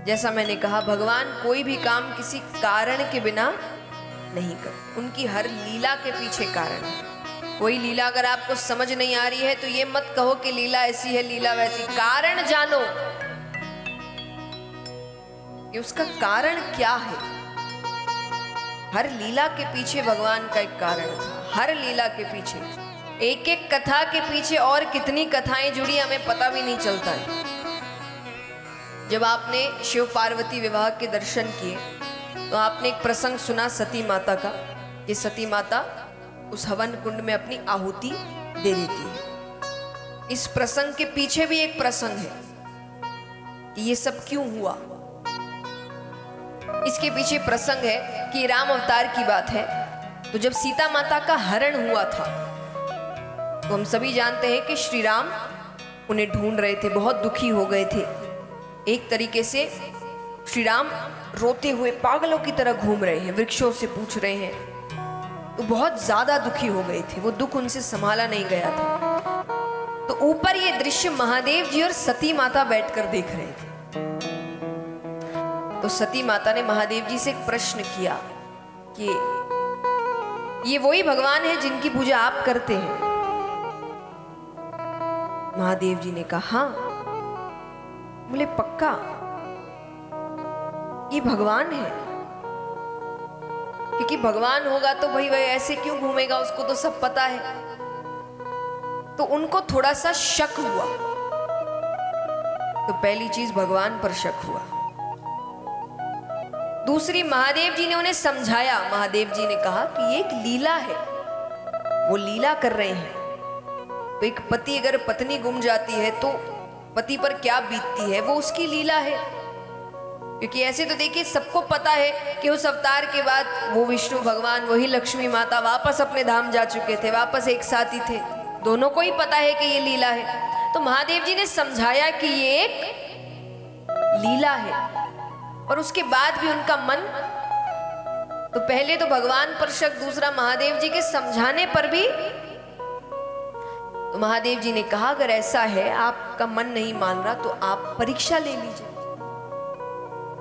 जैसा मैंने कहा, भगवान कोई भी काम किसी कारण के बिना नहीं करते। उनकी हर लीला के पीछे कारण है। कोई लीला अगर आपको समझ नहीं आ रही है तो ये मत कहो कि लीला ऐसी है, लीला वैसी। कारण जानो कि उसका कारण क्या है। हर लीला के पीछे भगवान का एक कारण था। हर लीला के पीछे, एक एक कथा के पीछे और कितनी कथाएं जुड़ी हमें पता भी नहीं चलता है। जब आपने शिव पार्वती विवाह के दर्शन किए तो आपने एक प्रसंग सुना सती माता का, कि सती माता उस हवन कुंड में अपनी आहुति दे देती है। इस प्रसंग के पीछे भी एक प्रसंग है कि ये सब क्यों हुआ। इसके पीछे प्रसंग है कि राम अवतार की बात है। तो जब सीता माता का हरण हुआ था तो हम सभी जानते हैं कि श्री राम उन्हें ढूंढ रहे थे, बहुत दुखी हो गए थे। एक तरीके से श्री राम रोते हुए पागलों की तरह घूम रहे हैं, वृक्षों से पूछ रहे हैं। तो बहुत ज्यादा दुखी हो गए थे, वो दुख उनसे संभाला नहीं गया था। तो ऊपर ये दृश्य महादेव जी और सती माता बैठकर देख रहे थे। तो सती माता ने महादेव जी से एक प्रश्न किया कि ये वही भगवान है जिनकी पूजा आप करते हैं? महादेव जी ने कहा हाँ। बोले पक्का ये भगवान है? क्योंकि भगवान होगा तो भाई वह ऐसे क्यों घूमेगा, उसको तो सब पता है। तो उनको थोड़ा सा शक हुआ। तो पहली चीज भगवान पर शक हुआ। दूसरी, महादेव जी ने उन्हें समझाया। महादेव जी ने कहा कि ये एक लीला है, वो लीला कर रहे हैं। तो एक पति अगर पत्नी गुम जाती है तो पति पर क्या बीतती है, वो उसकी लीला है। क्योंकि ऐसे तो देखिए सबको पता है कि उस अवतार के बाद वो विष्णु भगवान, वही लक्ष्मी माता वापस अपने धाम जा चुके थे, वापस एक साथ ही थे। दोनों को ही पता है कि ये लीला है। तो महादेव जी ने समझाया कि ये एक लीला है। और उसके बाद भी उनका मन, तो पहले तो भगवान पर शक, दूसरा महादेव जी के समझाने पर भी। तो महादेव जी ने कहा अगर ऐसा है, आपका मन नहीं मान रहा तो आप परीक्षा ले लीजिए।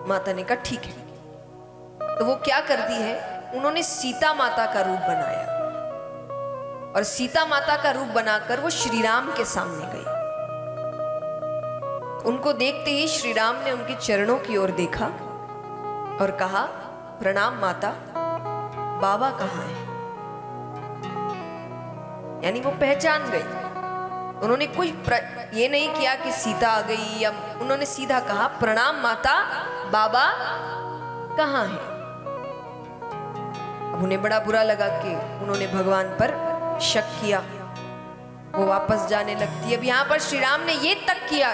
माता ने कहा ठीक है। तो वो क्या करती है, उन्होंने सीता माता का रूप बनाया और सीता माता का रूप बनाकर वो श्री राम के सामने गई। उनको देखते ही श्री राम ने उनके चरणों की ओर देखा और कहा प्रणाम माता, बाबा कहाँ है? यानी वो पहचान गई। उन्होंने कुछ ये नहीं किया कि सीता आ गई, या उन्होंने सीधा कहा प्रणाम माता, बाबा कहाँ है? अब उन्हें बड़ा बुरा लगा कि उन्होंने भगवान पर शक किया। वो वापस जाने लगती। अब यहाँ पर श्री राम ने ये तक किया,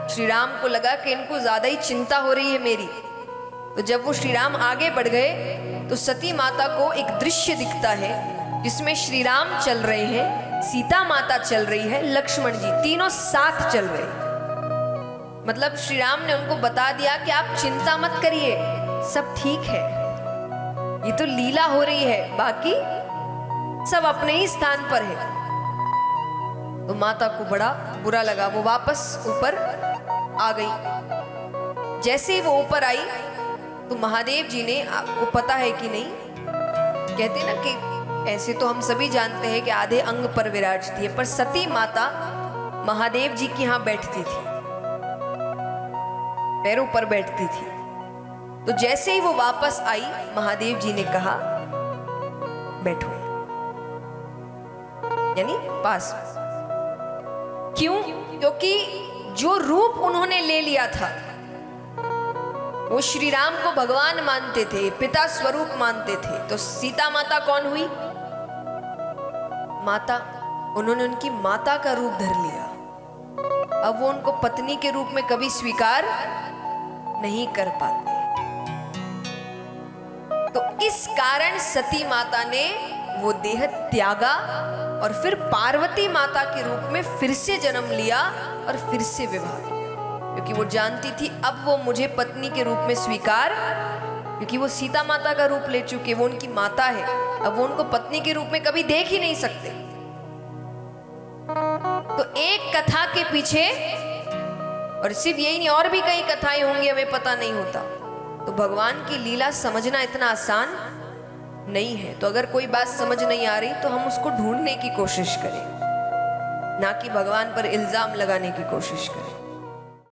श्री राम को लगा कि इनको ज्यादा ही चिंता हो रही है मेरी। तो जब वो श्री राम आगे बढ़ गए तो सती माता को एक दृश्य दिखता है जिसमें श्री राम चल रहे हैं, सीता माता चल रही है, लक्ष्मण जी, तीनों साथ चल रहे हैं। मतलब श्री राम ने उनको बता दिया कि आप चिंता मत करिए, सब ठीक है, ये तो लीला हो रही है, बाकी सब अपने ही स्थान पर है। तो माता को बड़ा बुरा लगा, वो वापस ऊपर आ गई। जैसे ही वो ऊपर आई तो महादेव जी ने, आपको पता है कि नहीं, कहते ना कि ऐसे तो हम सभी जानते हैं कि आधे अंग पर विराजती है, पर सती माता महादेव जी के यहाँ बैठती थी, पैरों पर बैठती थी। तो जैसे ही वो वापस आई, महादेव जी ने कहा बैठो, यानी पास। क्यों? क्योंकि जो रूप उन्होंने ले लिया था, वो श्री राम को भगवान मानते थे, पिता स्वरूप मानते थे। तो सीता माता कौन हुई? माता। उन्होंने उनकी माता का रूप धर लिया। अब वो उनको पत्नी के रूप में कभी स्वीकार नहीं कर पाते। तो इस कारण सती माता ने वो देह त्यागा और फिर पार्वती माता के रूप में फिर से जन्म लिया और फिर से विवाह किया। क्योंकि वो जानती थी अब वो मुझे पत्नी के रूप में स्वीकार, क्योंकि वो सीता माता का रूप ले चुके, वो उनकी माता है, अब वो उनको पत्नी के रूप में कभी देख ही नहीं सकते। तो एक कथा के पीछे और सिर्फ यही नहीं, और भी कई कथाएं होंगी, हमें पता नहीं होता। तो भगवान की लीला समझना इतना आसान नहीं है। तो अगर कोई बात समझ नहीं आ रही तो हम उसको ढूंढने की कोशिश करें, ना कि भगवान पर इल्जाम लगाने की कोशिश करें।